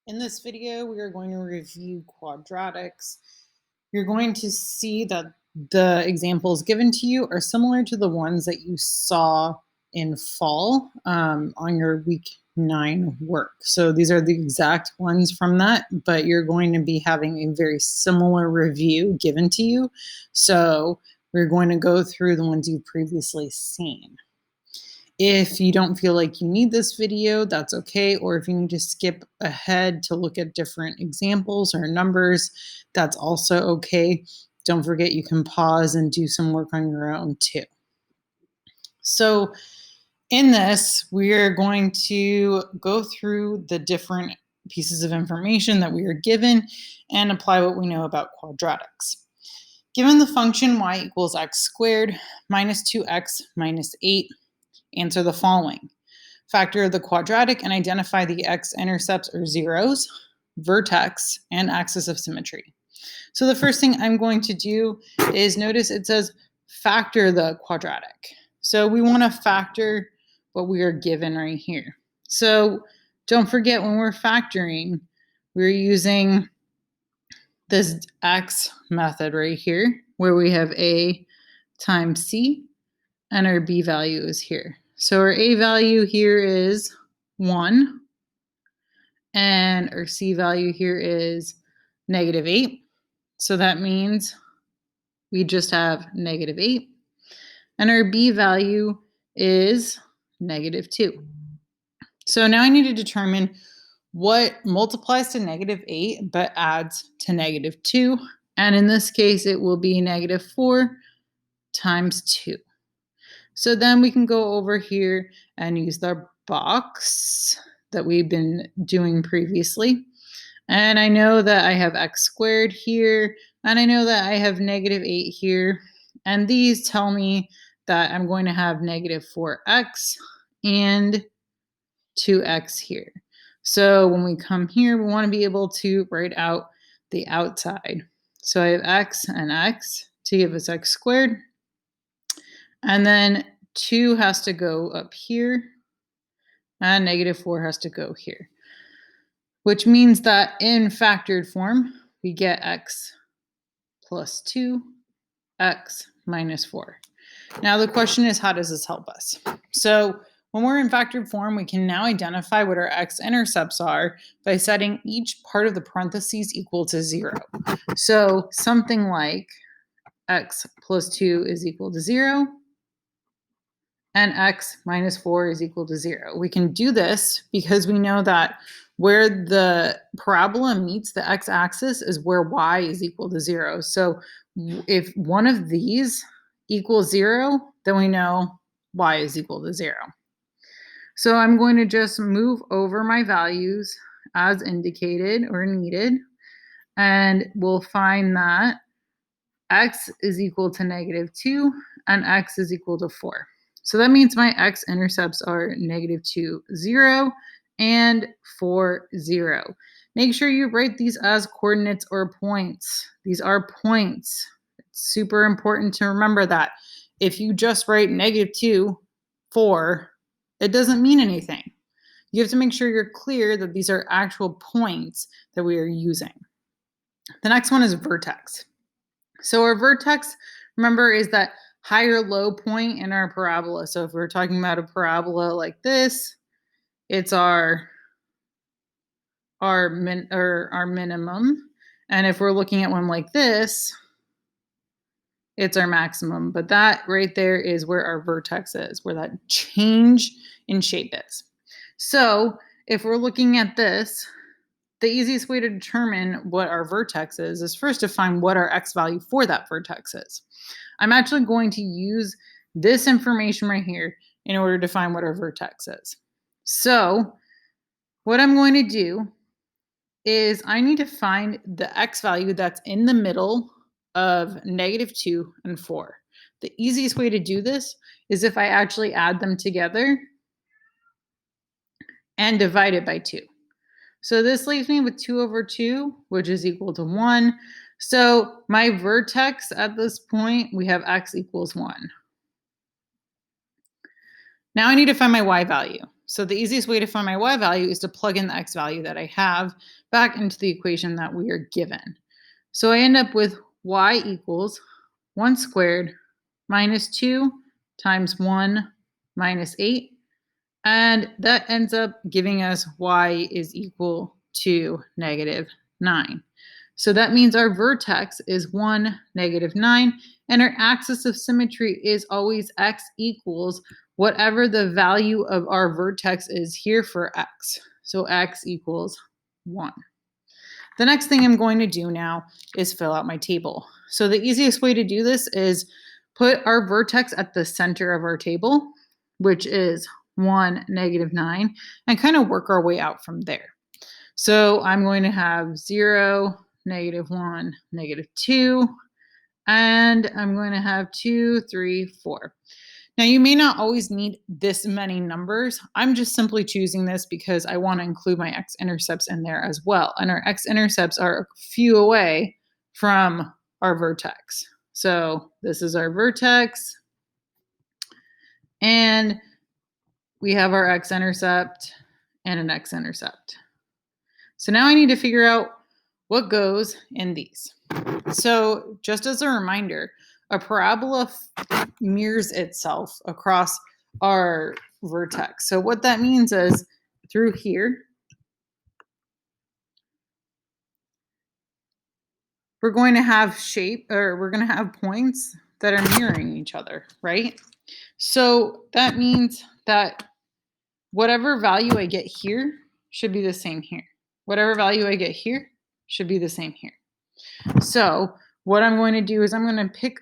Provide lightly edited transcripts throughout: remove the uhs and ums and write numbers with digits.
In this video, we are going to review quadratics. You're going to see that the examples given to you are similar to the ones that you saw in fall on your week 9 work. So these are the exact ones from that, but you're going to be having a very similar review given to you. So we're going to go through the ones you've previously seen. If you don't feel like you need this video, that's okay. Or if you need to skip ahead to look at different examples or numbers, that's also okay. Don't forget you can pause and do some work on your own too. So in this, we're going to go through the different pieces of information that we are given and apply what we know about quadratics. Given the function y equals x squared minus 2x minus 8, answer the following. Factor the quadratic and identify the x-intercepts or zeros, vertex, and axis of symmetry. So the first thing I'm going to do is notice it says factor the quadratic. So we want to factor what we are given right here. So don't forget when we're factoring, we're using this x method right here, where we have a times c, and our b value is here. So our a value here is 1, and our c value here is -8. So that means we just have -8. And our b value is -2. So now I need to determine what multiplies to -8 but adds to -2. And in this case, it will be -4 times 2. So then we can go over here and use the box that we've been doing previously. And I know that I have x squared here, and I know that I have -8 here. And these tell me that I'm going to have -4x and 2x here. So when we come here, we want to be able to write out the outside. So I have x and x to give us x squared. And then 2 has to go up here, and -4 has to go here, which means that in factored form, we get x plus 2, x minus 4. Now the question is, how does this help us? So when we're in factored form, we can now identify what our x-intercepts are by setting each part of the parentheses equal to 0. So something like x plus 2 is equal to 0, and x minus 4 is equal to 0. We can do this because we know that where the parabola meets the x-axis is where y is equal to 0. So if one of these equals 0, then we know y is equal to 0. So I'm going to just move over my values as indicated or needed, and we'll find that x is equal to -2 and x is equal to 4. So that means my x-intercepts are -2, 0, and 4, 0. Make sure you write these as coordinates or points. These are points. It's super important to remember that. If you just write -2, 4, it doesn't mean anything. You have to make sure you're clear that these are actual points that we are using. The next one is vertex. So our vertex, remember, is that higher low point in our parabola. So if we're talking about a parabola like this, it's our minimum. And if we're looking at one like this, it's our maximum. But that right there is where our vertex is, where that change in shape is. So if we're looking at this, the easiest way to determine what our vertex is first to find what our x value for that vertex is. I'm actually going to use this information right here in order to find what our vertex is. So what I'm going to do is I need to find the x value that's in the middle of -2 and 4. The easiest way to do this is if I actually add them together and divide it by 2. So this leaves me with 2 over 2, which is equal to 1. So my vertex at this point, we have x equals 1. Now I need to find my y value. So the easiest way to find my y value is to plug in the x value that I have back into the equation that we are given. So I end up with y equals 1 squared minus 2 times 1 minus 8. And that ends up giving us y is equal to -9. So that means our vertex is 1, -9, and our axis of symmetry is always x equals whatever the value of our vertex is here for x. So x equals 1. The next thing I'm going to do now is fill out my table. So the easiest way to do this is put our vertex at the center of our table, which is 1, -9, and kind of work our way out from there. So I'm going to have 0, -1, -2, and I'm going to have 2, 3, 4. Now, you may not always need this many numbers. I'm just simply choosing this because I want to include my x-intercepts in there as well. And our x-intercepts are a few away from our vertex. So this is our vertex. And we have our x-intercept and an x-intercept. So now I need to figure out what goes in these. So just as a reminder, a parabola mirrors itself across our vertex. So what that means is through here, we're going to have we're going to have points that are mirroring each other, right? So that means that whatever value I get here should be the same here. Whatever value I get here should be the same here. So what I'm going to do is I'm going to pick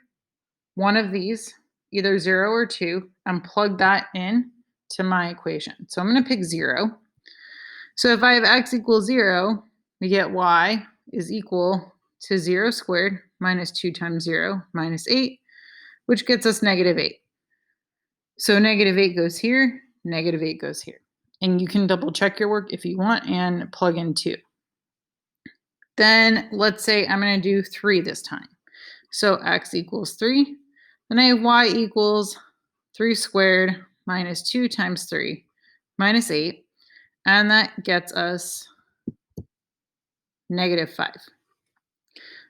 one of these, either 0 or 2, and plug that in to my equation. So I'm going to pick 0. So if I have x equals 0, we get y is equal to 0 squared minus 2 times 0 minus 8, which gets us -8. So -8 goes here, -8 goes here. And you can double check your work if you want and plug in 2. Then let's say I'm going to do 3 this time. So x equals 3. Then I have y equals 3 squared minus 2 times 3 minus 8. And that gets us -5.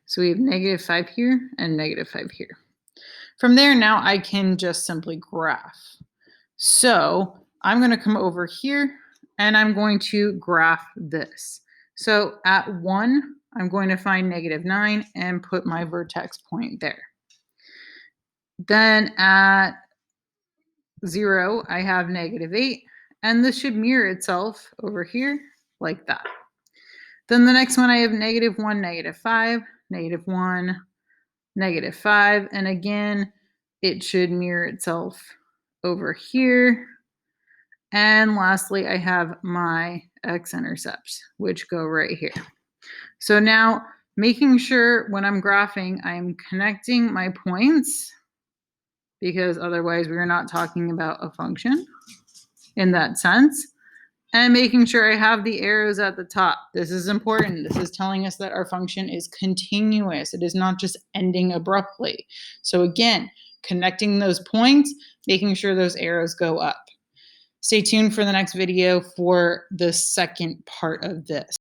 So we have -5 here and -5 here. From there, now I can just simply graph. So I'm going to come over here and I'm going to graph this. So at 1, I'm going to find -9 and put my vertex point there. Then at 0, I have -8, and this should mirror itself over here like that. Then the next one, I have -1, -5, -1, -5, and again, it should mirror itself over here. And lastly, I have my x-intercepts, which go right here. So now, making sure when I'm graphing, I'm connecting my points, because otherwise we're not talking about a function in that sense. And making sure I have the arrows at the top. This is important. This is telling us that our function is continuous. It is not just ending abruptly. So again, connecting those points, making sure those arrows go up. Stay tuned for the next video for the second part of this.